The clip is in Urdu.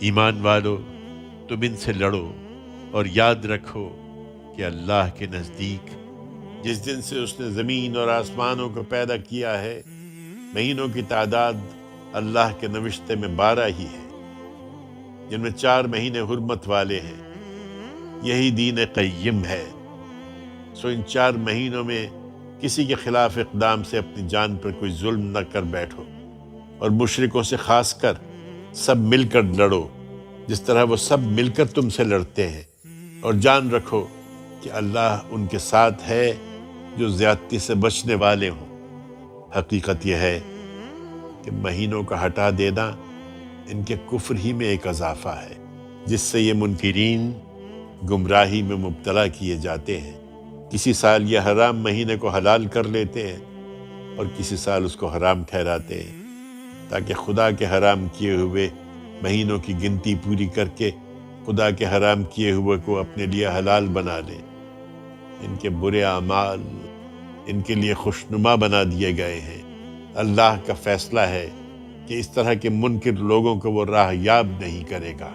ایمان والو، تم ان سے لڑو اور یاد رکھو کہ اللہ کے نزدیک جس دن سے اس نے زمین اور آسمانوں کو پیدا کیا ہے، مہینوں کی تعداد اللہ کے نوشتے میں 12 ہی ہے، جن میں 4 مہینے حرمت والے ہیں۔ یہی دین قیم ہے۔ سو ان 4 مہینوں میں کسی کے خلاف اقدام سے اپنی جان پر کوئی ظلم نہ کر بیٹھو، اور مشرکوں سے خاص کر سب مل کر لڑو جس طرح وہ سب مل کر تم سے لڑتے ہیں، اور جان رکھو کہ اللہ ان کے ساتھ ہے جو زیادتی سے بچنے والے ہوں۔ حقیقت یہ ہے کہ مہینوں کا ہٹا دینا ان کے کفر ہی میں ایک اضافہ ہے، جس سے یہ منکرین گمراہی میں مبتلا کیے جاتے ہیں۔ کسی سال یہ حرام مہینے کو حلال کر لیتے ہیں اور کسی سال اس کو حرام ٹھہراتے ہیں، تاکہ خدا کے حرام کیے ہوئے مہینوں کی گنتی پوری کر کے خدا کے حرام کیے ہوئے کو اپنے لیے حلال بنا لیں۔ ان کے برے اعمال ان کے لیے خوشنما بنا دیے گئے ہیں۔ اللہ کا فیصلہ ہے کہ اس طرح کے منکر لوگوں کو وہ راہ یاب نہیں کرے گا۔